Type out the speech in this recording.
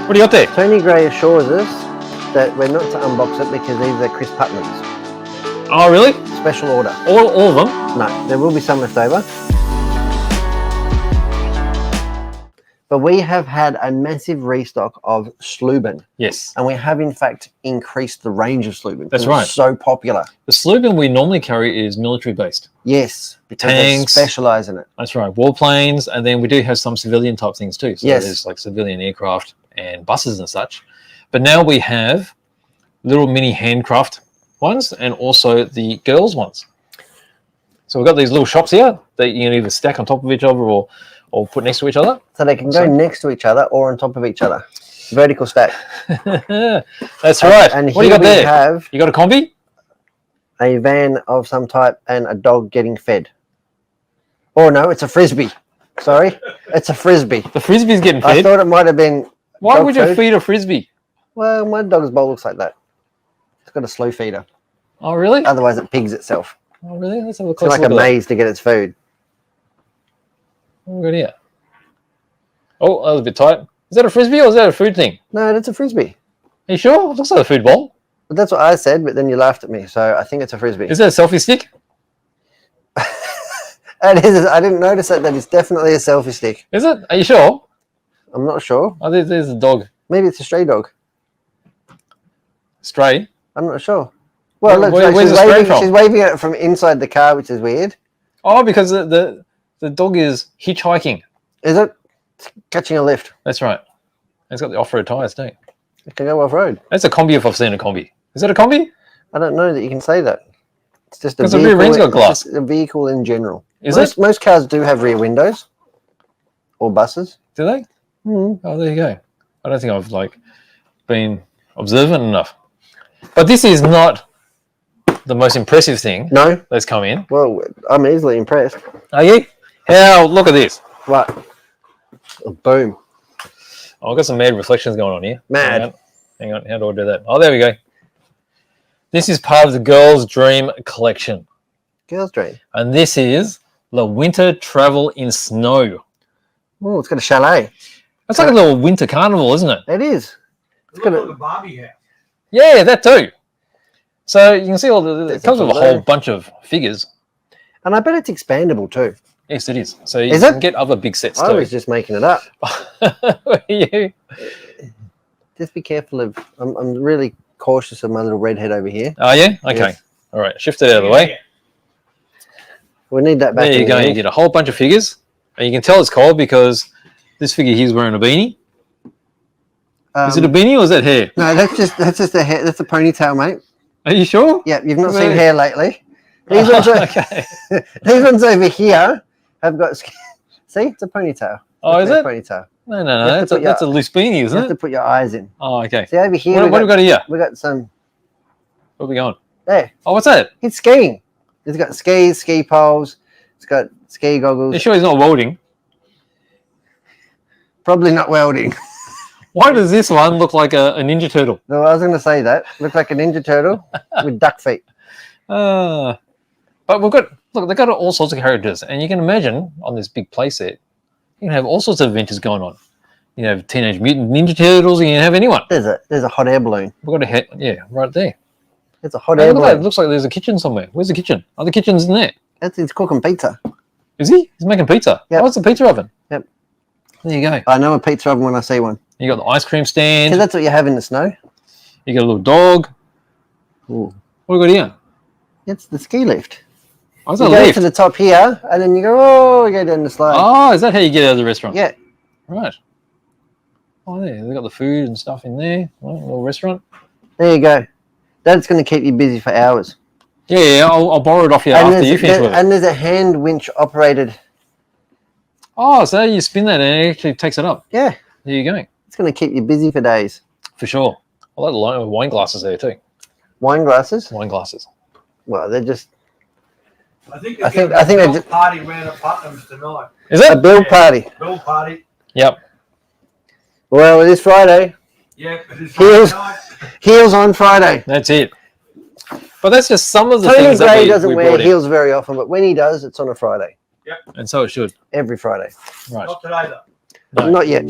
What do you got there? Tony Gray assures us that we're not to unbox it because these are Chris Putman's. Oh, really? Special order. All of them? No, there will be some left over. But we have had a massive restock of SLUBAN. Yes. And we have, in fact, increased the range of SLUBAN. That's right. It's so popular. The SLUBAN we normally carry is military-based. Yes, because tanks, they specialise in it. That's right. Warplanes, and then we do have some civilian-type things too. So yes. There's like civilian aircraft and buses and such. But now we have little mini handcraft ones and also the girls' ones. So we've got these little shops here that you can either stack on top of each other or put next to each other. So they can go next to each other or on top of each other. Vertical stack. That's right. And what do you got there? Have you got a combi? A van of some type and a dog getting fed. Oh, no, it's a Frisbee. Sorry, it's a Frisbee. The Frisbee's getting fed? I thought it might have been Why would you feed a Frisbee? Well, my dog's bowl looks like that. It's got a slow feeder. Oh, really? Otherwise, it pigs itself. Oh, really? Let's have a It's close like look a maze to get its food. What have we got here? Oh, that was a bit tight. Is that a Frisbee or is that a food thing? No, that's a Frisbee. Are you sure? It looks like a food bowl. But that's what I said, but then you laughed at me, so I think it's a Frisbee. Is that a selfie stick? It is. I didn't notice that it's definitely a selfie stick. Is it? Are you sure? I'm not sure. Oh, there's a dog. Maybe it's a stray dog. Stray? I'm not sure. Well, look, where's the stray from? She's waving it from inside the car, which is weird. Oh, because the dog is hitchhiking. Is it? It's catching a lift. That's right. It's got the off-road tyres, too. It can go off-road. That's a combi if I've seen a combi. Is that a combi? I don't know that you can say that. It's just a vehicle. Because the rear end's got glass. A vehicle in general. Is it? Most cars do have rear windows. Or buses. Do they? Mm. Oh, there you go. I don't think I've been observant enough. But this is not the most impressive thing. No. That's come in. Well, I'm easily impressed. Are you? How? Look at this. Right. Oh, boom. Oh, I've got some mad reflections going on here. Mad. Hang on. How do I do that? Oh, there we go. This is part of the Girls' Dream collection. Girls' Dream. And this is the Winter Travel in Snow. Oh, it's got a chalet. It's like a little winter carnival, isn't it? It is. It's got like a Barbie house. Yeah, that too. So you can see it comes with a whole bunch of figures. And I bet it's expandable too. Yes, it is. So you can get other big sets too. I was just making it up. You? Just be careful of... I'm really cautious of my little redhead over here. Oh, yeah? Okay. Yes. All right. Shift it out of the way. We need that back. There you go. You get a whole bunch of figures. And you can tell it's cold because this figure here's wearing a beanie. Is it a beanie or is that hair? No, that's just a hair. That's a ponytail, mate. Are you sure? Yeah, you've not seen hair lately. These ones, okay. These ones over here have got... See, it's a ponytail. Oh, is it? Ponytail. No. That's a loose beanie, isn't it? You have to put your eyes in. Oh, okay. See, over here... What have we got here? We got some... Where are we going? There. Oh, what's that? It's skiing. It's got skis, ski poles. It's got ski goggles. You sure he's not welding? Probably not welding. Why does this one look like a Ninja Turtle? No, I was going to say that. Looks like a Ninja Turtle with duck feet. But they've got all sorts of characters, and you can imagine on this big playset, you can have all sorts of adventures going on. You have Teenage Mutant Ninja Turtles, and you can have anyone. There's a hot air balloon. We've got a head, right there. There's a hot air balloon. It looks like there's a kitchen somewhere. Where's the kitchen? Oh, the kitchen's in there. He's cooking pizza. Is he? He's making pizza. Yep. Oh, it's a pizza oven. Yep. There you go. I know a pizza oven when I see one. You got the ice cream stand. Because that's what you have in the snow. You got a little dog. Ooh. What have we got here? It's the ski lift. Oh, you go to the top here, and then you go down the slide. Oh, is that how you get out of the restaurant? Yeah. Right. Oh, there. They've got the food and stuff in there. Oh, a little restaurant. There you go. That's going to keep you busy for hours. Yeah, I'll borrow it off you after you finish with it. And there's a hand winch operated. Oh, so you spin that and it actually takes it up. Yeah. There you go. It's going to keep you busy for days. For sure. I like the wine glasses there too. Wine glasses? Wine glasses. Well, they're just... I think they're just party round at Putnam's tonight. Is it? A build party. Build party. Yep. Well, it is Friday. Yeah, it is Friday night. Heels on Friday. That's it. But that's just some of the Tony things Gray that doesn't wear heels very often, but when he does, it's on a Friday. Yep. And so it should. Every Friday. Right. Not today though. No. Not yet.